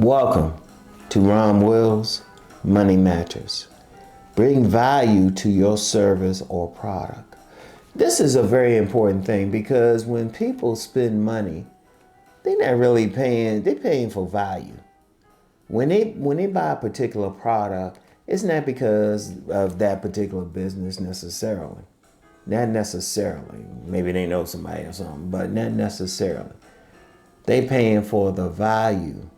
Welcome to Rom Wills Money Matters. Bring value to your service or product. This is a very important thing because when people spend money, they're not really paying, they're paying for value. When they buy a particular product, it's not because of that particular business necessarily. Not necessarily. Maybe they know somebody or something, but not necessarily. They paying for the value.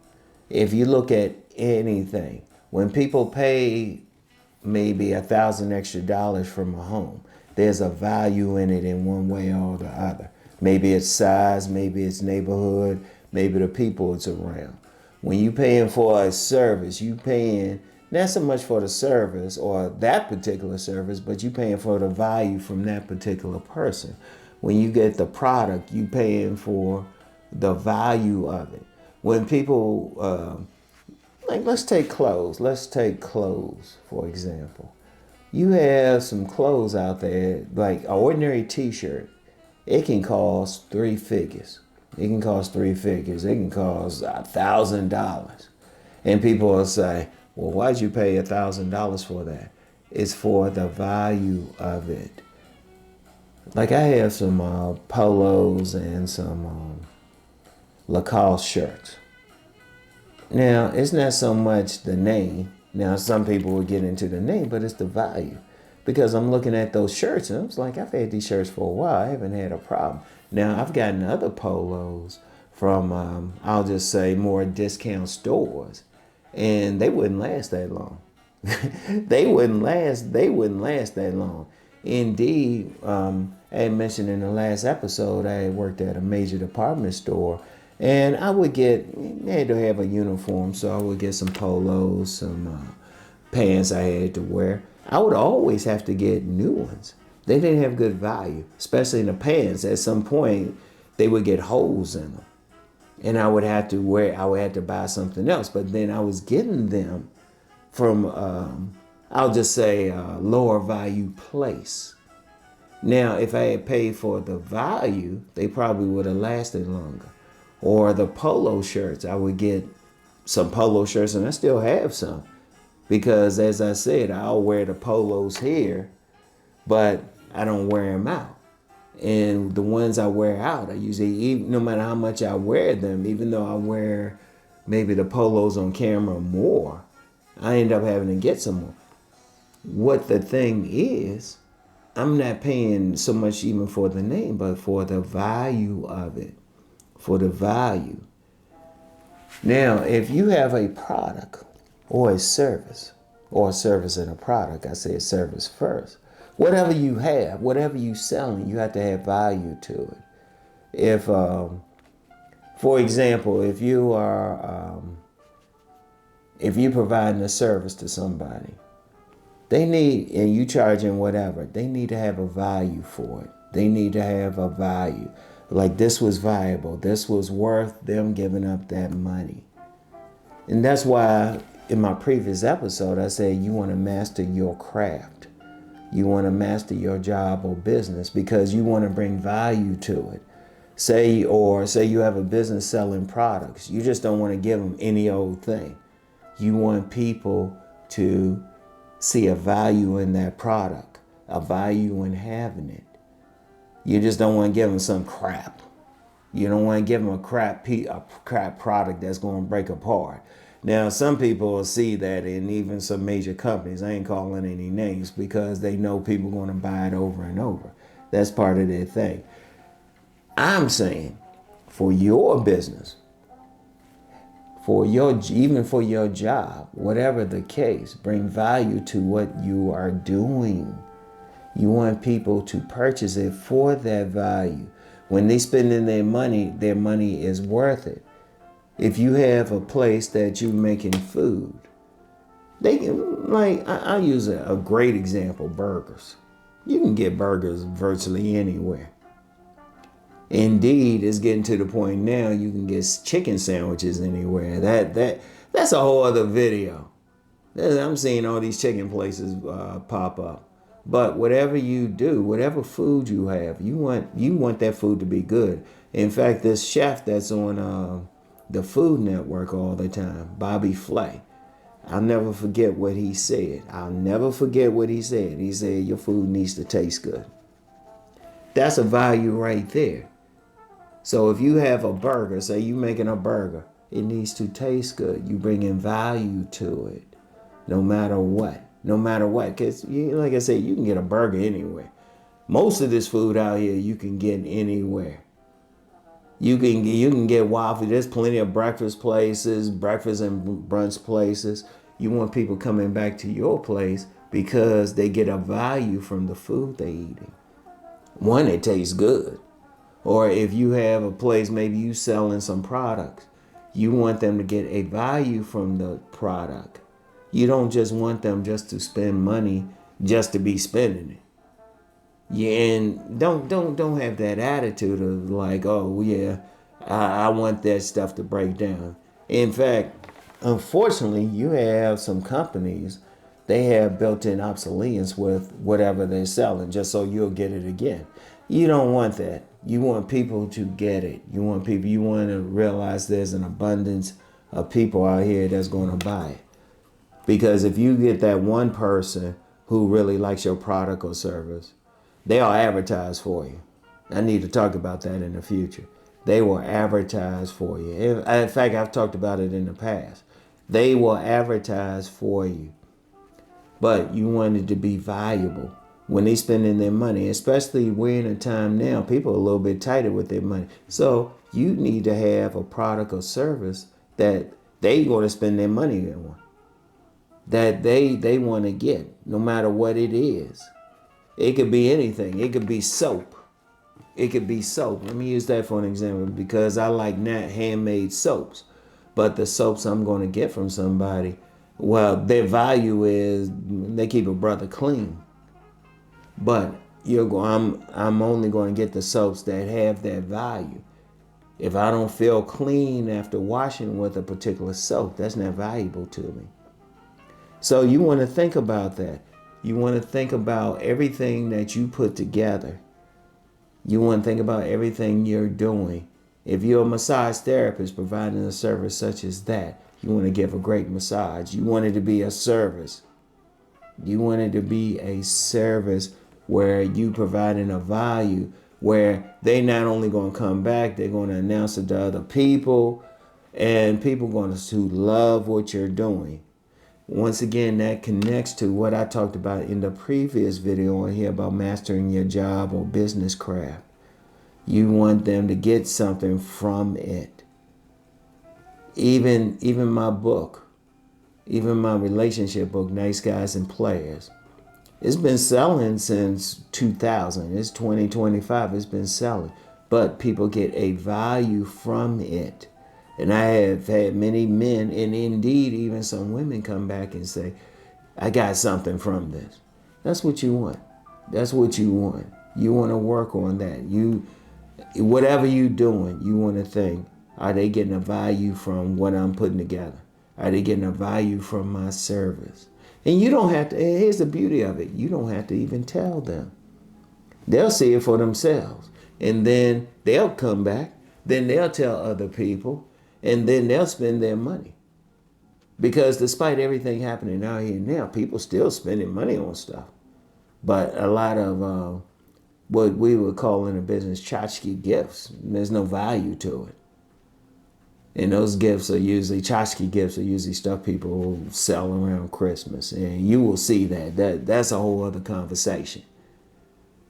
If you look at anything, when people pay maybe $1,000 extra from a home, there's a value in it in one way or the other. Maybe it's size, maybe it's neighborhood, maybe the people it's around. When you paying for a service, you paying not so much for the service or that particular service, but you paying for the value from that particular person. When you get the product, you paying for the value of it. When people, let's take clothes. Let's take clothes, for example. You have some clothes out there, like an ordinary t-shirt. It can cost 3 figures. It can cost 3 figures. It can cost $1,000. And people will say, well, why'd you pay $1,000 for that? It's for the value of it. Like I have some polos and some Lacoste shirts. Now, it's not so much the name. Now, some people will get into the name, but it's the value. Because I'm looking at those shirts and I was like, I've had these shirts for a while. I haven't had a problem. Now, I've gotten other polos from, I'll just say, more discount stores. And they wouldn't last that long. They wouldn't last that long. Indeed, I had mentioned in the last episode, I had worked at a major department store. And I would they had to have a uniform, so I would get some polos, some pants I had to wear. I would always have to get new ones. They didn't have good value, especially in the pants. At some point, they would get holes in them. And I would have to buy something else. But then I was getting them from, I'll just say, a lower value place. Now, if I had paid for the value, they probably would have lasted longer. Or the polo shirts, I would get some polo shirts, and I still have some. Because as I said, I'll wear the polos here, but I don't wear them out. And the ones I wear out, I usually, no matter how much I wear them, even though I wear maybe the polos on camera more, I end up having to get some more. What the thing is, I'm not paying so much even for the name, but for the value of it. For the value. Now, if you have a product or a service and a product, I say a service first. Whatever you have, whatever you selling, you have to have value to it. If, for example, if you're providing a service to somebody, and you charging whatever, they need to have a value for it. They need to have a value. Like this was valuable. This was worth them giving up that money. And that's why in my previous episode, I said you want to master your craft. You want to master your job or business because you want to bring value to it. Say you have a business selling products. You just don't want to give them any old thing. You want people to see a value in that product, a value in having it. You just don't want to give them some crap. You don't want to give them a crap product that's going to break apart. Now, some people will see that in even some major companies. I ain't calling any names because they know people are going to buy it over and over. That's part of their thing. I'm saying for your business, even for your job, whatever the case, bring value to what you are doing. You want people to purchase it for that value. When they spending their money is worth it. If you have a place that you're making food, they can, I'll use a great example, burgers. You can get burgers virtually anywhere. Indeed, it's getting to the point now you can get chicken sandwiches anywhere. That's a whole other video. I'm seeing all these chicken places pop up. But whatever you do, whatever food you have, you want that food to be good. In fact, this chef that's on the Food Network all the time, Bobby Flay. I'll never forget what he said. I'll never forget what he said. He said, your food needs to taste good. That's a value right there. So if you have a burger, say you making a burger, it needs to taste good. You bringing value to it, no matter what. No matter what. Because like I said, you can get a burger anywhere. Most of this food out here you can get anywhere. You can get waffle. There's plenty of breakfast places, breakfast and brunch places. You want people coming back to your place because they get a value from the food they eating. One, it tastes good. Or if you have a place, maybe you selling some products, you want them to get a value from the product. You don't just want them just to spend money just to be spending it. Yeah, and don't have that attitude of like, oh yeah, I want that stuff to break down. In fact, unfortunately, you have some companies, they have built-in obsolescence with whatever they're selling just so you'll get it again. You don't want that. You want people to get it. You want to realize there's an abundance of people out here that's going to buy it. Because if you get that one person who really likes your product or service, they'll advertise for you. I need to talk about that in the future. They will advertise for you. In fact, I've talked about it in the past. They will advertise for you. But you want it to be valuable when they spending their money. Especially we're in a time now, people are a little bit tighter with their money. So you need to have a product or service that they going to spend their money on. That they want to get, no matter what it is. It could be anything. It could be soap. It could be soap. Let me use that for an example because I like handmade soaps. But the soaps I'm going to get from somebody, well, their value is they keep a brother clean. But I'm only going to get the soaps that have that value. If I don't feel clean after washing with a particular soap, that's not valuable to me. So you want to think about that. You want to think about everything that you put together. You want to think about everything you're doing. If you're a massage therapist providing a service such as that, you want to give a great massage. You want it to be a service. You want it to be a service where you providing a value where they not only going to come back, they're going to announce it to other people and people going to love what you're doing. Once again, that connects to what I talked about in the previous video on here about mastering your job or business craft. You want them to get something from it. Even my book, even my relationship book, Nice Guys and Players, it's been selling since 2000. It's 2025. It's been selling. But people get a value from it. And I have had many men and indeed even some women come back and say, I got something from this. That's what you want. That's what you want. You want to work on that. Whatever you're doing, you want to think, are they getting a value from what I'm putting together? Are they getting a value from my service? And you don't have to, here's the beauty of it. You don't have to even tell them. They'll see it for themselves. And then they'll come back. Then they'll tell other people. And then they'll spend their money. Because despite everything happening out here now, people still spending money on stuff. But a lot of what we would call in the business tchotchke gifts, there's no value to it. And those gifts are usually, tchotchke gifts are usually stuff people sell around Christmas. And you will see that's a whole other conversation.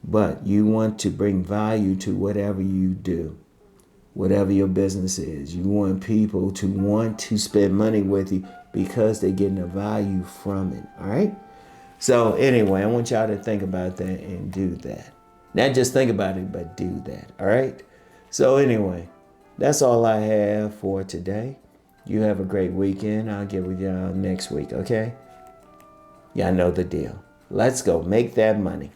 But you want to bring value to whatever you do. Whatever your business is, you want people to want to spend money with you because they're getting a value from it. All right. So anyway, I want y'all to think about that and do that. Not just think about it, but do that. All right. So anyway, that's all I have for today. You have a great weekend. I'll get with y'all next week. Okay. Y'all know the deal. Let's go make that money.